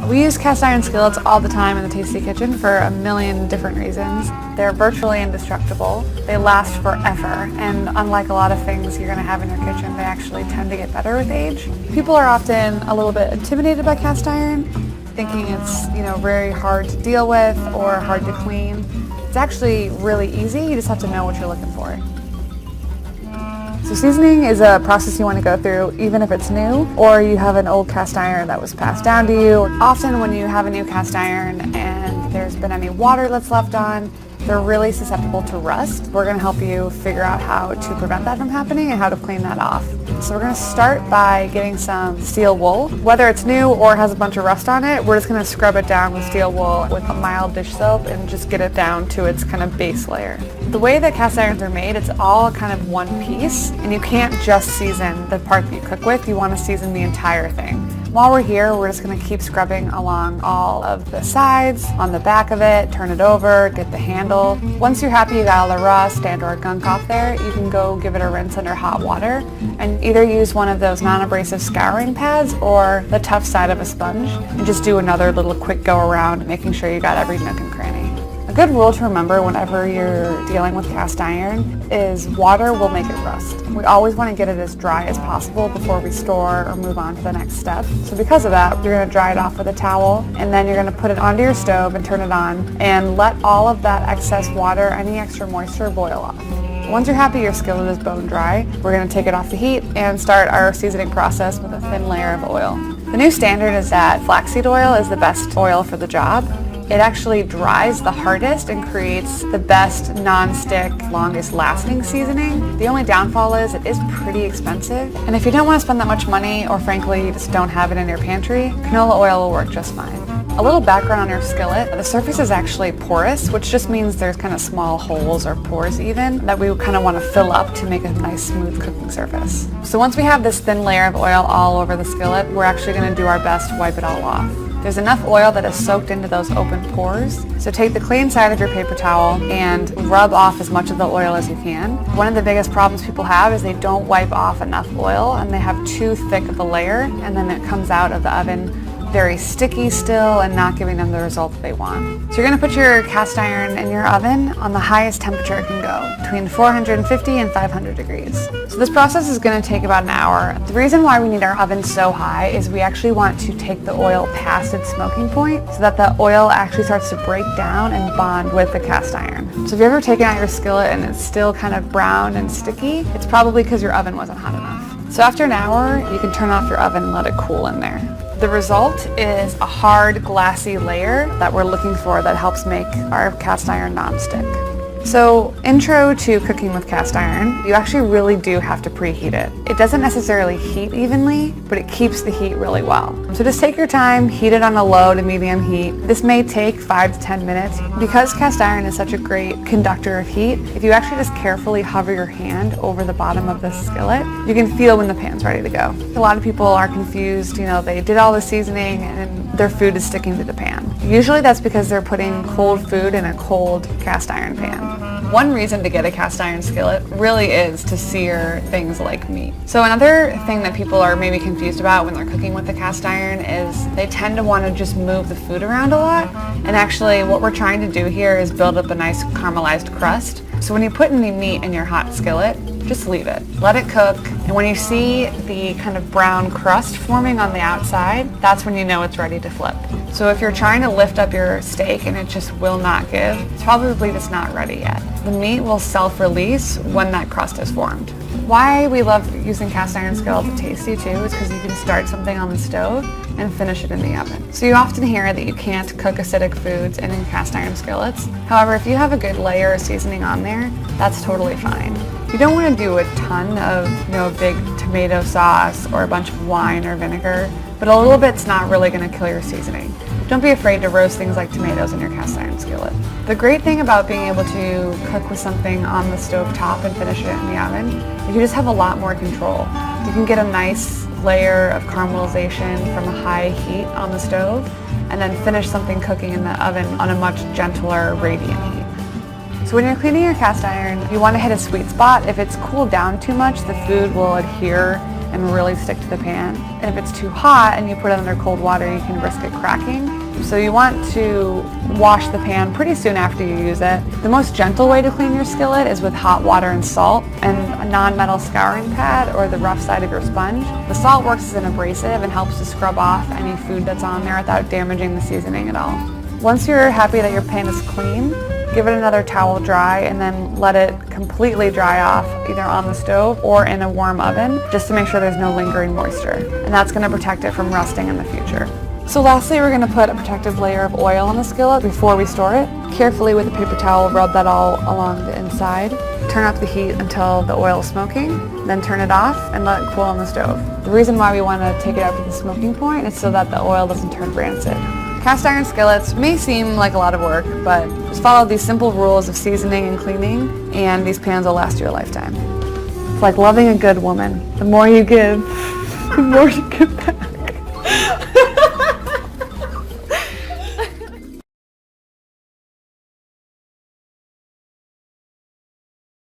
We use cast iron skillets all the time in the Tasty Kitchen for a million different reasons. They're virtually indestructible. They last forever, and unlike a lot of things you're going to have in your kitchen, they actually tend to get better with age. People are often a little bit intimidated by cast iron, thinking it's, very hard to deal with or hard to clean. It's actually really easy. You just have to know what you're looking for. So seasoning is a process you want to go through even if it's new or you have an old cast iron that was passed down to you. Often when you have a new cast iron and there's been any water that's left on, they're really susceptible to rust. We're going to help you figure out how to prevent that from happening and how to clean that off. So we're going to start by getting some steel wool. Whether it's new or has a bunch of rust on it, we're just going to scrub it down with steel wool with a mild dish soap and just get it down to its kind of base layer. The way that cast irons are made, it's all kind of one piece, and you can't just season the part that you cook with. You want to season the entire thing. While we're here, we're just going to keep scrubbing along all of the sides, on the back of it, turn it over, get the handle. Once you're happy you got all the rust and or gunk off there, you can go give it a rinse under hot water and either use one of those non-abrasive scouring pads or the tough side of a sponge and just do another little quick go around, making sure you got every nook and cranny. A good rule to remember whenever you're dealing with cast iron is water will make it rust. We always want to get it as dry as possible before we store or move on to the next step. So because of that, you're going to dry it off with a towel and then you're going to put it onto your stove and turn it on and let all of that excess water, any extra moisture, boil off. Once you're happy your skillet is bone dry, we're going to take it off the heat and start our seasoning process with a thin layer of oil. The new standard is that flaxseed oil is the best oil for the job. It actually dries the hardest and creates the best non-stick, longest lasting seasoning. The only downfall is it is pretty expensive. And if you don't want to spend that much money, or frankly you just don't have it in your pantry, canola oil will work just fine. A little background on your skillet. The surface is actually porous, which just means there's kind of small holes or pores even that we kind of want to fill up to make a nice smooth cooking surface. So once we have this thin layer of oil all over the skillet, we're actually going to do our best to wipe it all off. There's enough oil that is soaked into those open pores. So take the clean side of your paper towel and rub off as much of the oil as you can. One of the biggest problems people have is they don't wipe off enough oil and they have too thick of a layer and then it comes out of the oven very sticky still and not giving them the result that they want. So you're going to put your cast iron in your oven on the highest temperature it can go, between 450 and 500 degrees. So this process is going to take about an hour. The reason why we need our oven so high is we actually want to take the oil past its smoking point so that the oil actually starts to break down and bond with the cast iron. So if you've ever taken out your skillet and it's still kind of brown and sticky, it's probably because your oven wasn't hot enough. So after an hour, you can turn off your oven and let it cool in there. The result is a hard, glassy layer that we're looking for that helps make our cast iron non-stick. So, intro to cooking with cast iron, you actually really do have to preheat it. It doesn't necessarily heat evenly, but it keeps the heat really well. So just take your time, heat it on a low to medium heat. This may take 5 to 10 minutes. Because cast iron is such a great conductor of heat, if you actually just carefully hover your hand over the bottom of the skillet, you can feel when the pan's ready to go. A lot of people are confused, they did all the seasoning and their food is sticking to the pan. Usually that's because they're putting cold food in a cold cast iron pan. One reason to get a cast iron skillet really is to sear things like meat. So another thing that people are maybe confused about when they're cooking with the cast iron is they tend to want to just move the food around a lot. And actually what we're trying to do here is build up a nice caramelized crust. So when you put any meat in your hot skillet, just leave it. Let it cook. And when you see the kind of brown crust forming on the outside, that's when you know it's ready to flip. So if you're trying to lift up your steak and it just will not give, it's probably just not ready yet. The meat will self-release when that crust is formed. Why we love using cast iron skillets at Tasty too is because you can start something on the stove and finish it in the oven. So you often hear that you can't cook acidic foods in cast iron skillets. However, if you have a good layer of seasoning on there, that's totally fine. You don't want to do a ton of, a big tomato sauce or a bunch of wine or vinegar, but a little bit's not really going to kill your seasoning. Don't be afraid to roast things like tomatoes in your cast iron skillet. The great thing about being able to cook with something on the stove top and finish it in the oven is you just have a lot more control. You can get a nice layer of caramelization from a high heat on the stove and then finish something cooking in the oven on a much gentler, radiant heat. So when you're cleaning your cast iron, you want to hit a sweet spot. If it's cooled down too much, the food will adhere and really stick to the pan. And if it's too hot and you put it under cold water, you can risk it cracking. So you want to wash the pan pretty soon after you use it. The most gentle way to clean your skillet is with hot water and salt and a non-metal scouring pad or the rough side of your sponge. The salt works as an abrasive and helps to scrub off any food that's on there without damaging the seasoning at all. Once you're happy that your pan is clean, give it another towel dry and then let it completely dry off either on the stove or in a warm oven just to make sure there's no lingering moisture. And that's going to protect it from rusting in the future. So lastly, we're going to put a protective layer of oil on the skillet before we store it. Carefully with a paper towel, rub that all along the inside. Turn up the heat until the oil is smoking, then turn it off and let it cool on the stove. The reason why we want to take it up to the smoking point is so that the oil doesn't turn rancid. Cast iron skillets may seem like a lot of work, but just follow these simple rules of seasoning and cleaning, and these pans will last you a lifetime. It's like loving a good woman. The more you give, the more you get back.